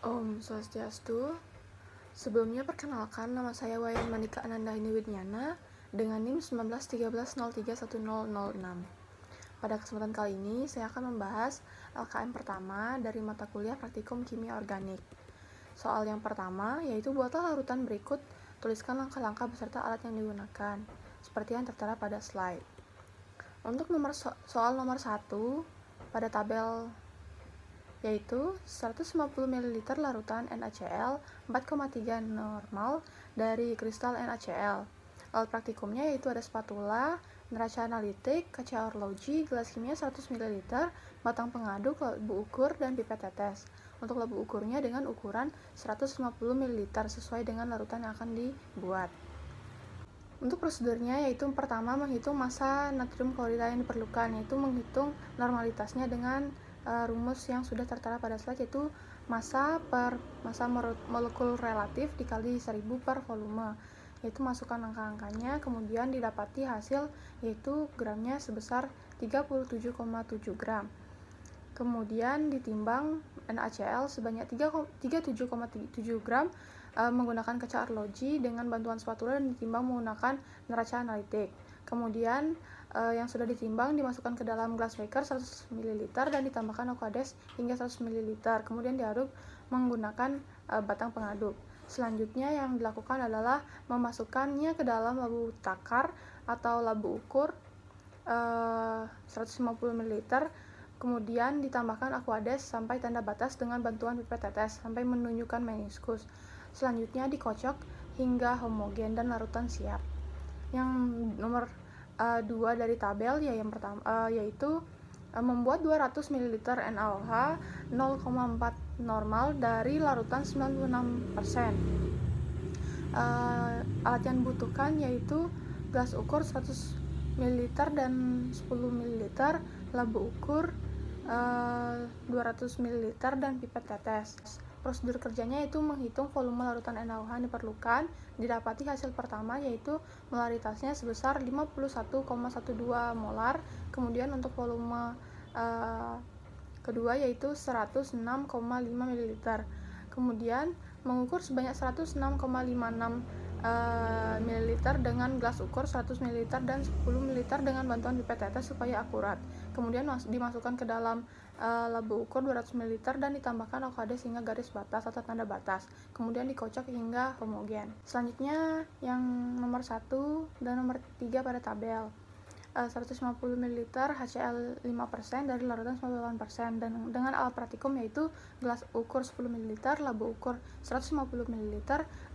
Om Swastiastu. Sebelumnya perkenalkan, nama saya Wayan Manika Anandahini Widnyana dengan NIM 1913031006. Pada kesempatan kali ini saya akan membahas LKM pertama dari mata kuliah Praktikum Kimia Organik. Soal yang pertama yaitu buatlah larutan berikut, tuliskan langkah-langkah beserta alat yang digunakan, seperti yang tertera pada slide. Untuk soal nomor 1 pada tabel yaitu 150 ml larutan NaCl 4,3 normal dari kristal NaCl. Alat praktikumnya yaitu ada spatula, neraca analitik, kaca orloji, gelas kimia 100 ml, batang pengaduk, labu ukur, dan pipet tetes. Untuk labu ukurnya dengan ukuran 150 ml sesuai dengan larutan yang akan dibuat. Untuk prosedurnya yaitu pertama menghitung massa natrium klorida yang diperlukan, yaitu menghitung normalitasnya dengan rumus yang sudah tertera pada slide, yaitu massa per massa molekul relatif dikali 1000 per volume, yaitu masukkan angka-angkanya, kemudian didapati hasil yaitu gramnya sebesar 37,7 gram. Kemudian ditimbang NaCl sebanyak 37,7 gram menggunakan kaca arloji dengan bantuan spatula dan ditimbang menggunakan neraca analitik. Kemudian yang sudah ditimbang dimasukkan ke dalam gelas beker 100 ml dan ditambahkan aquades hingga 100 ml. Kemudian diaduk menggunakan batang pengaduk. Selanjutnya yang dilakukan adalah memasukkannya ke dalam labu takar atau labu ukur 150 ml. Kemudian ditambahkan aquades sampai tanda batas dengan bantuan pipet tetes sampai menunjukkan meniskus. Selanjutnya dikocok hingga homogen dan larutan siap. Yang nomor 2 dari tabel yang pertama yaitu membuat 200 ml NaOH 0,4 normal dari larutan 96%. Alat yang dibutuhkan yaitu gelas ukur 100 ml dan 10 ml, labu ukur 200 ml dan pipet tetes. Prosedur kerjanya yaitu menghitung volume larutan NaOH yang diperlukan. Didapati hasil pertama yaitu molaritasnya sebesar 51,12 molar. Kemudian untuk volume kedua yaitu 106,5 ml. Kemudian mengukur sebanyak 106,56 ml dengan gelas ukur 100 ml dan 10 ml dengan bantuan pipet tetes supaya akurat. Kemudian dimasukkan ke dalam labu ukur 200 ml dan ditambahkan aquades hingga garis batas atau tanda batas. Kemudian dikocok hingga homogen. Selanjutnya yang nomor 1 dan nomor 3 pada tabel. 150 ml HCl 5% dari larutan 98% dan dengan alat praktikum yaitu gelas ukur 10 ml, labu ukur 150 ml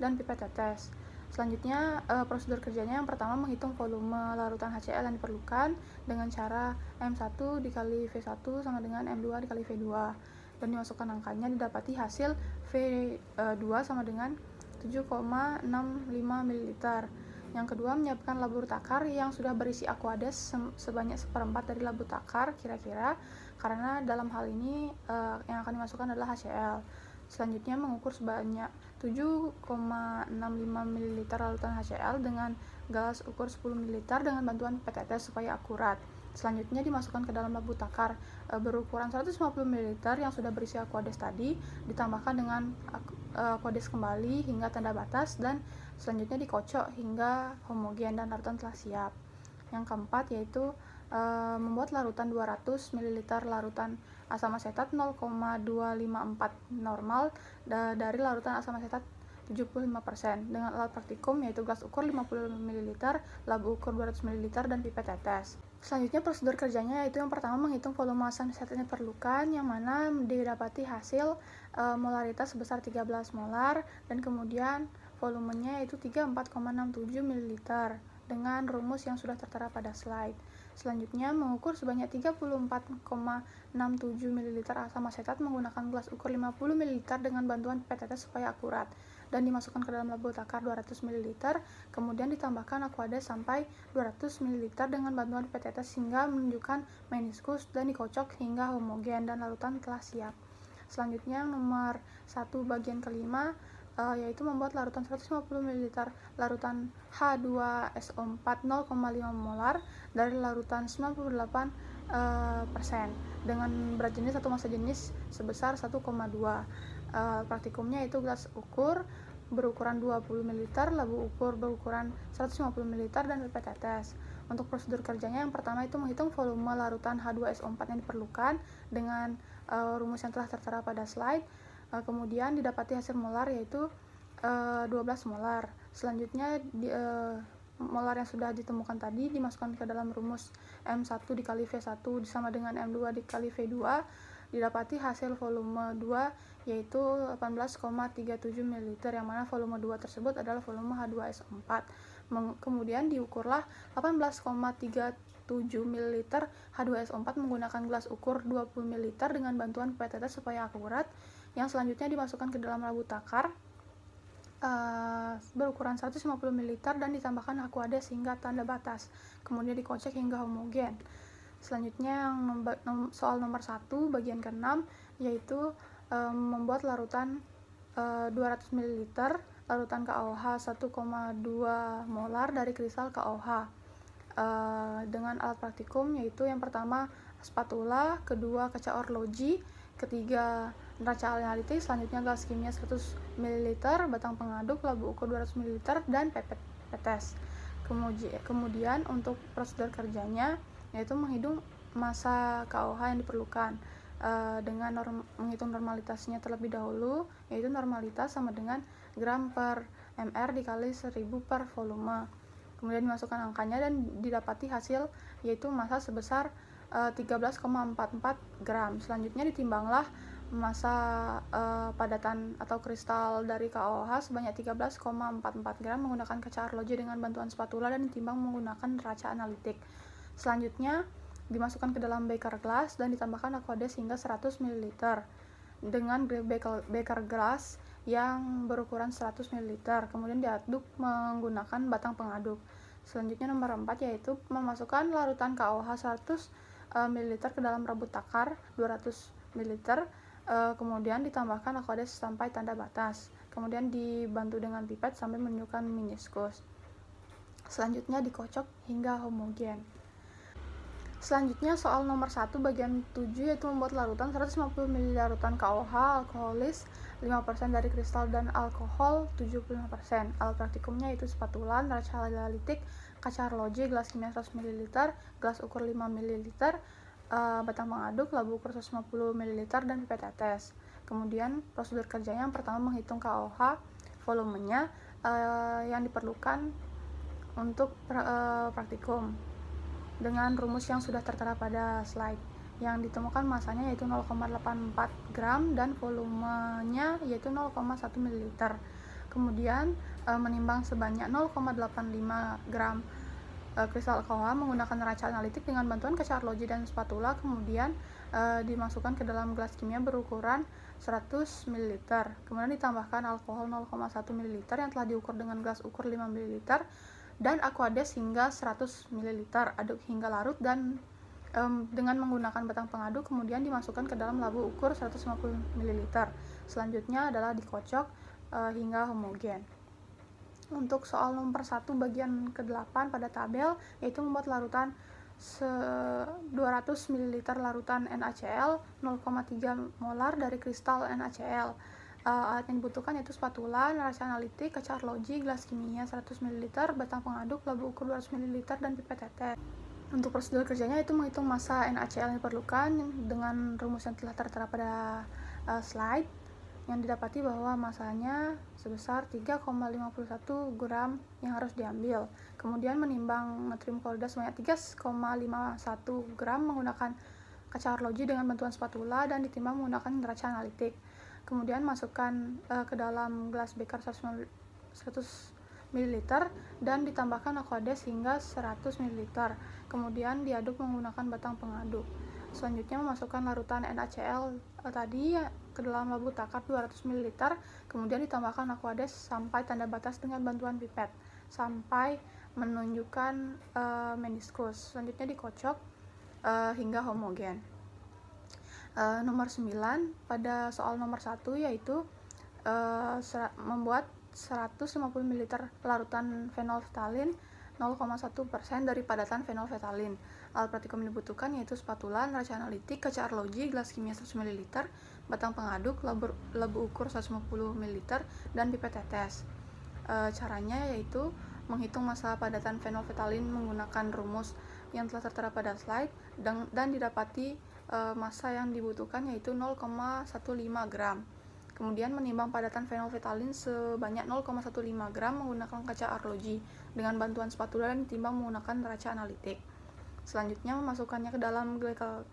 dan pipet tetes. Selanjutnya prosedur kerjanya yang pertama menghitung volume larutan HCl yang diperlukan dengan cara M1 dikali V1 sama dengan M2 dikali V2 dan dimasukkan angkanya, didapati hasil V2 sama dengan 7,65 ml. Yang kedua, menyiapkan labu takar yang sudah berisi aquades sebanyak seperempat dari labu takar kira-kira, karena dalam hal ini yang akan dimasukkan adalah HCl. Selanjutnya mengukur sebanyak 7,65 ml larutan HCl dengan gelas ukur 10 ml dengan bantuan pipet tetes supaya akurat. Selanjutnya dimasukkan ke dalam labu takar berukuran 150 ml yang sudah berisi aquades tadi, ditambahkan dengan aquades kembali hingga tanda batas dan selanjutnya dikocok hingga homogen dan larutan telah siap. Yang keempat yaitu membuat larutan 200 ml larutan asam asetat 0,254 normal dari larutan asam asetat 75% dengan alat praktikum yaitu gelas ukur 50 ml, labu ukur 200 ml dan pipet tetes. Selanjutnya prosedur kerjanya yaitu yang pertama menghitung volume asam asetat yang diperlukan, yang mana didapati hasil molaritas sebesar 13 molar dan kemudian volumenya yaitu 34,67 ml dengan rumus yang sudah tertera pada slide. Selanjutnya mengukur sebanyak 34,67 ml asam asetat menggunakan gelas ukur 50 ml dengan bantuan pipet tetes supaya akurat dan dimasukkan ke dalam labu takar 200 ml, kemudian ditambahkan aquades sampai 200 ml dengan bantuan pipet tetes hingga menunjukkan meniskus dan dikocok hingga homogen dan larutan telah siap. Selanjutnya nomor 1 bagian kelima yaitu membuat larutan 150 ml larutan H2SO4 0,5 molar dari larutan 98% dengan berat jenis atau massa jenis sebesar 1,2. Praktikumnya itu gelas ukur berukuran 20 ml, labu ukur berukuran 150 ml, dan pipet tetes. Untuk prosedur kerjanya, yang pertama itu menghitung volume larutan H2SO4 yang diperlukan dengan rumus yang telah tertera pada slide. Kemudian didapati hasil molar yaitu 12 molar. Selanjutnya molar yang sudah ditemukan tadi dimasukkan ke dalam rumus M1 dikali V1 sama dengan M2 dikali V2. Didapati hasil volume 2 yaitu 18,37 ml, yang mana volume 2 tersebut adalah volume H2SO4. Kemudian diukurlah 18,37 ml H2SO4 menggunakan gelas ukur 20 ml dengan bantuan pipet tetes supaya akurat. Yang selanjutnya dimasukkan ke dalam labu takar berukuran 150 ml dan ditambahkan aquades hingga tanda batas. Kemudian dikocek hingga homogen. Selanjutnya soal nomor 1 bagian ke-6 yaitu membuat larutan 200 ml larutan KOH 1,2 molar dari kristal KOH dengan alat praktikum, yaitu yang pertama spatula, kedua kaca orloji, ketiga neraca analitik, selanjutnya gas kimia 100 ml, batang pengaduk, labu ukur 200 ml, dan pipet tetes. Kemudian untuk prosedur kerjanya yaitu menghitung massa KOH yang diperlukan dengan menghitung normalitasnya terlebih dahulu, yaitu normalitas sama dengan gram per mr dikali 1000 per volume. Kemudian dimasukkan angkanya dan didapati hasil yaitu massa sebesar 13,44 gram. Selanjutnya ditimbanglah massa padatan atau kristal dari KOH sebanyak 13,44 gram menggunakan kaca arloji dengan bantuan spatula dan ditimbang menggunakan neraca analitik. Selanjutnya dimasukkan ke dalam beker gelas dan ditambahkan aquades hingga 100 ml dengan beker gelas yang berukuran 100 ml. Kemudian diaduk menggunakan batang pengaduk. Selanjutnya nomor 4 yaitu memasukkan larutan KOH 100 ml ke dalam rabut takar 200 ml. Kemudian ditambahkan aquades sampai tanda batas. Kemudian dibantu dengan pipet sampai menunjukkan meniskus. Selanjutnya dikocok hingga homogen. Selanjutnya soal nomor 1 bagian 7 yaitu membuat larutan 150 ml larutan KOH alkoholis 5% dari kristal dan alkohol 75%. Alat praktikumnya yaitu spatula, neraca analitik, kaca arloji, gelas kimia 100 ml, gelas ukur 5 ml, batang pengaduk, labu ukur 150 ml, dan pipet tetes. Kemudian prosedur kerjanya yang pertama menghitung KOH volumenya yang diperlukan untuk praktikum dengan rumus yang sudah tertera pada slide. Yang ditemukan masanya yaitu 0,84 gram dan volumenya yaitu 0,1 ml. Kemudian menimbang sebanyak 0,85 gram kristal KOH menggunakan neraca analitik dengan bantuan kaca arloji dan spatula. Kemudian dimasukkan ke dalam gelas kimia berukuran 100 ml. Kemudian ditambahkan alkohol 0,1 ml yang telah diukur dengan gelas ukur 5 ml dan aquades hingga 100 ml. Aduk hingga larut dan dengan menggunakan batang pengaduk, kemudian dimasukkan ke dalam labu ukur 150 ml. Selanjutnya adalah dikocok hingga homogen. Untuk soal nomor 1 bagian ke-8 pada tabel yaitu membuat larutan 200 ml larutan NaCl 0,3 molar dari kristal NaCl. Alat yang dibutuhkan yaitu spatula, neraca analitik, kaca arloji, gelas kimia 100 ml, batang pengaduk, labu ukur 200 ml, dan pipet tetes. Untuk prosedur kerjanya itu menghitung massa NaCl yang diperlukan dengan rumus yang telah tertera pada slide, yang didapati bahwa massanya sebesar 3,51 gram yang harus diambil. Kemudian menimbang natrium klorida sebanyak 3,51 gram menggunakan kaca arloji dengan bantuan spatula dan ditimbang menggunakan neraca analitik. Kemudian masukkan ke dalam gelas beker 100 ml dan ditambahkan aquades hingga 100 ml. Kemudian diaduk menggunakan batang pengaduk. Selanjutnya memasukkan larutan NaCl tadi ke dalam labu takar 200 ml. Kemudian ditambahkan aquades sampai tanda batas dengan bantuan pipet sampai menunjukkan meniskus. Selanjutnya dikocok hingga homogen. Nomor 9 pada soal nomor 1 yaitu membuat 150 ml larutan fenolftalin 0,1% dari padatan fenolftalin. Alat praktikum yang dibutuhkan yaitu spatula, neraca analitik, kaca arloji, gelas kimia 100 ml, batang pengaduk, labu ukur 150 ml, dan pipet tetes. Caranya yaitu menghitung massa padatan fenolfetalin menggunakan rumus yang telah tertera pada slide, dan didapati massa yang dibutuhkan yaitu 0,15 gram. Kemudian menimbang padatan fenolfetalin sebanyak 0,15 gram menggunakan kaca arloji dengan bantuan spatula dan ditimbang menggunakan neraca analitik. Selanjutnya memasukkannya ke dalam glycal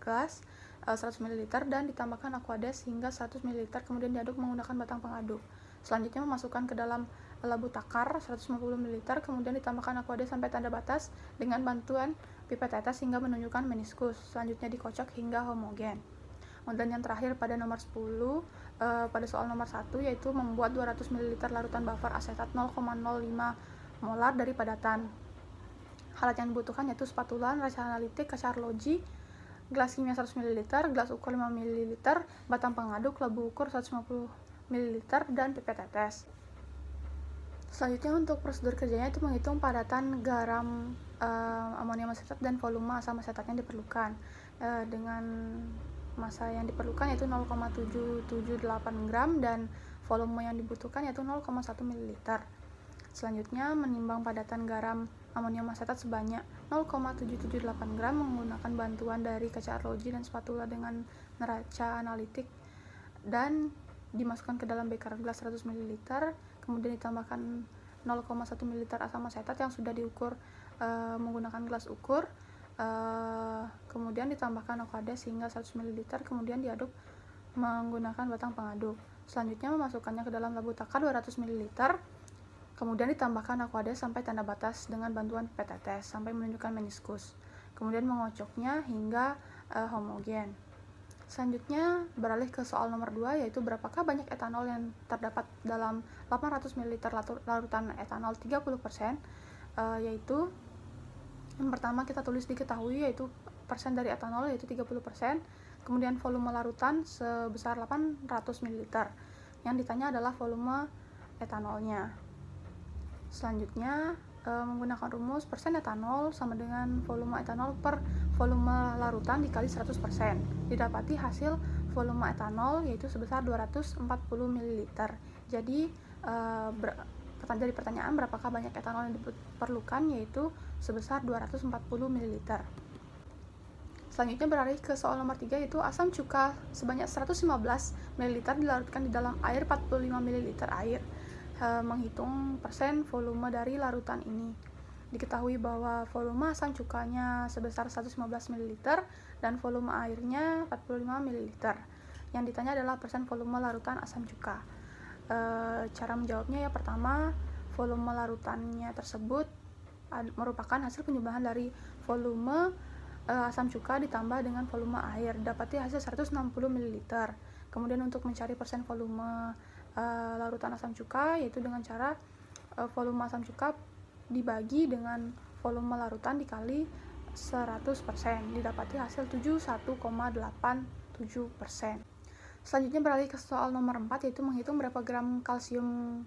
glass 100 ml dan ditambahkan aquades hingga 100 ml, kemudian diaduk menggunakan batang pengaduk. Selanjutnya memasukkan ke dalam labu takar 150 ml, kemudian ditambahkan aquades sampai tanda batas dengan bantuan pipet tetes hingga menunjukkan meniskus. Selanjutnya dikocok hingga homogen. Dan yang terakhir pada nomor 10, pada soal nomor 1, yaitu membuat 200 ml larutan buffer asetat 0,05 molar dari padatan. Alat yang dibutuhkan yaitu spatula, neraca analitik, kaca arloji, gelas kimia 100 ml, gelas ukur 5 ml, batang pengaduk, labu ukur 150 ml, dan pipet tetes. Selanjutnya untuk prosedur kerjanya itu menghitung padatan garam amonium asetat dan volume asam asetat yang diperlukan. Dengan massa yang diperlukan yaitu 0,778 gram dan volume yang dibutuhkan yaitu 0,1 ml. Selanjutnya menimbang padatan garam amonium asetat sebanyak 0,778 gram menggunakan bantuan dari kaca arloji dan spatula dengan neraca analitik, dan dimasukkan ke dalam beker gelas 100 ml, kemudian ditambahkan 0,1 ml asam asetat yang sudah diukur menggunakan gelas ukur, kemudian ditambahkan aquades hingga 100 ml, kemudian diaduk menggunakan batang pengaduk. Selanjutnya memasukkannya ke dalam labu takar 200 ml, kemudian ditambahkan aquades sampai tanda batas dengan bantuan pipet tetes sampai menunjukkan meniskus, kemudian mengocoknya hingga homogen. Selanjutnya beralih ke soal nomor 2, yaitu berapakah banyak etanol yang terdapat dalam 800 ml larutan etanol 30%, yaitu yang pertama kita tulis diketahui yaitu persen dari etanol yaitu 30%, kemudian volume larutan sebesar 800 ml. Yang ditanya adalah volume etanolnya. Selanjutnya menggunakan rumus persen etanol sama dengan volume etanol per volume larutan dikali 100%. Didapati hasil volume etanol yaitu sebesar 240 ml. Jadi dari pertanyaan berapakah banyak etanol yang diperlukan, yaitu sebesar 240 ml. Selanjutnya beralih ke soal nomor 3, yaitu asam cuka sebanyak 115 ml dilarutkan di dalam air 45 ml air. Menghitung persen volume dari larutan ini. Diketahui bahwa volume asam cukanya sebesar 115 ml dan volume airnya 45 ml. Yang ditanya adalah persen volume larutan asam cuka. Cara menjawabnya ya, pertama, volume larutannya tersebut merupakan hasil penjumlahan dari volume asam cuka ditambah dengan volume air, dapati hasil 160 ml. Kemudian untuk mencari persen volume larutan asam cuka yaitu dengan cara volume asam cuka dibagi dengan volume larutan dikali 100%, didapati hasil 71,87%. Selanjutnya beralih ke soal nomor 4, yaitu menghitung berapa gram kalsium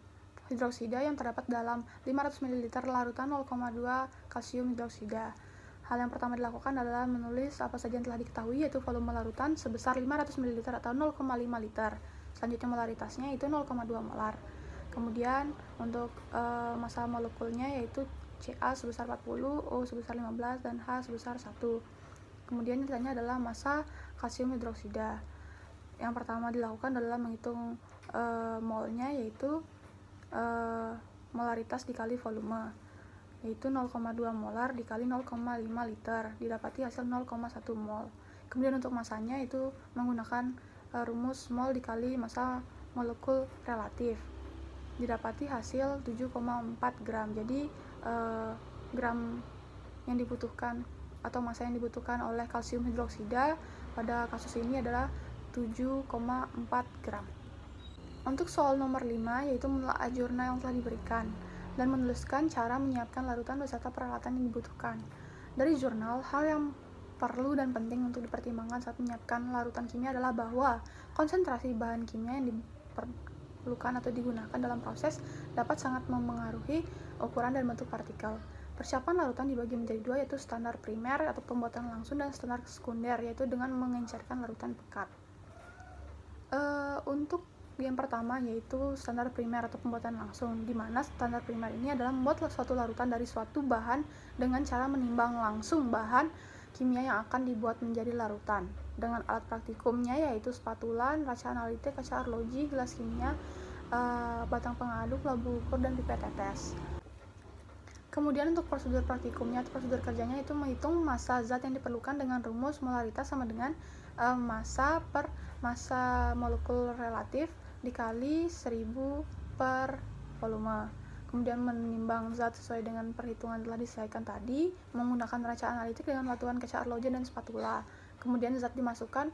hidroksida yang terdapat dalam 500 ml larutan 0,2 kalsium hidroksida. Hal yang pertama dilakukan adalah menulis apa saja yang telah diketahui, yaitu volume larutan sebesar 500 ml atau 0,5 liter. Selanjutnya molaritasnya itu 0,2 molar. Kemudian untuk massa molekulnya yaitu Ca sebesar 40, O sebesar 15, dan H sebesar 1. Kemudian yang ditanya adalah massa kalsium hidroksida. Yang pertama dilakukan adalah menghitung molnya, yaitu molaritas dikali volume, yaitu 0,2 molar dikali 0,5 liter, didapati hasil 0,1 mol. Kemudian untuk masanya itu menggunakan rumus mol dikali massa molekul relatif, didapati hasil 7,4 gram. Jadi gram yang dibutuhkan atau massa yang dibutuhkan oleh kalsium hidroksida pada kasus ini adalah 7,4 gram. Untuk soal nomor 5, yaitu menelaah jurnal yang telah diberikan dan menuliskan cara menyiapkan larutan beserta peralatan yang dibutuhkan. Dari jurnal, hal yang perlu dan penting untuk dipertimbangkan saat menyiapkan larutan kimia adalah bahwa konsentrasi bahan kimia yang diperlukan atau digunakan dalam proses dapat sangat memengaruhi ukuran dan bentuk partikel. Persiapan larutan dibagi menjadi dua, yaitu standar primer atau pembuatan langsung dan standar sekunder, yaitu dengan mengencerkan larutan pekat. Untuk yang pertama yaitu standar primer atau pembuatan langsung, di mana standar primer ini adalah membuat suatu larutan dari suatu bahan dengan cara menimbang langsung bahan kimia yang akan dibuat menjadi larutan dengan alat praktikumnya yaitu spatula, neraca analitik, kaca arloji, gelas kimia, batang pengaduk, labu ukur, dan pipet tetes. Kemudian untuk prosedur praktikumnya atau prosedur kerjanya itu menghitung massa zat yang diperlukan dengan rumus molaritas sama dengan massa per massa molekul relatif dikali 1000 per volume. Kemudian menimbang zat sesuai dengan perhitungan telah disesuaikan tadi menggunakan neraca analitik dengan batuan kaca arloji dan spatula. Kemudian zat dimasukkan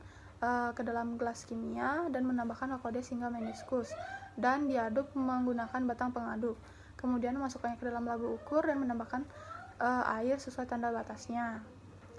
ke dalam gelas kimia dan menambahkan Aquades hingga meniskus dan diaduk menggunakan batang pengaduk. Kemudian memasukkannya ke dalam labu ukur dan menambahkan air sesuai tanda batasnya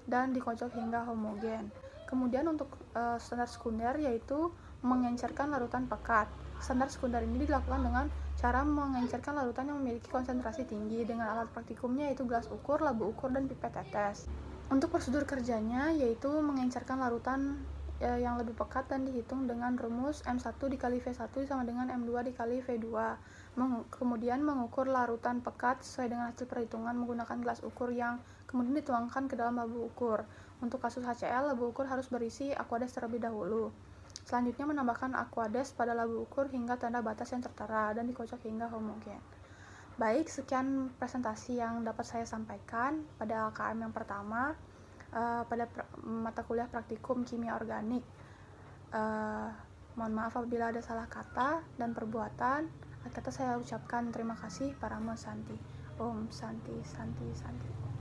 dan dikocok hingga homogen. Kemudian untuk standar sekunder yaitu mengencerkan larutan pekat. Standar sekunder ini dilakukan dengan cara mengencerkan larutan yang memiliki konsentrasi tinggi dengan alat praktikumnya yaitu gelas ukur, labu ukur, dan pipet tetes. Untuk prosedur kerjanya yaitu mengencerkan larutan yang lebih pekat dan dihitung dengan rumus M1 dikali V1 sama dengan M2 dikali V2. Kemudian mengukur larutan pekat sesuai dengan hasil perhitungan menggunakan gelas ukur yang kemudian dituangkan ke dalam labu ukur. Untuk kasus HCl, labu ukur harus berisi Aquades terlebih dahulu. Selanjutnya menambahkan Aquades pada labu ukur hingga tanda batas yang tertera dan dikocok hingga homogen. Baik, sekian presentasi yang dapat saya sampaikan pada LKM yang pertama pada mata kuliah praktikum kimia organik. Mohon maaf apabila ada salah kata dan perbuatan. Akhir kata saya ucapkan terima kasih para Santi. Om Santi Santi Santi.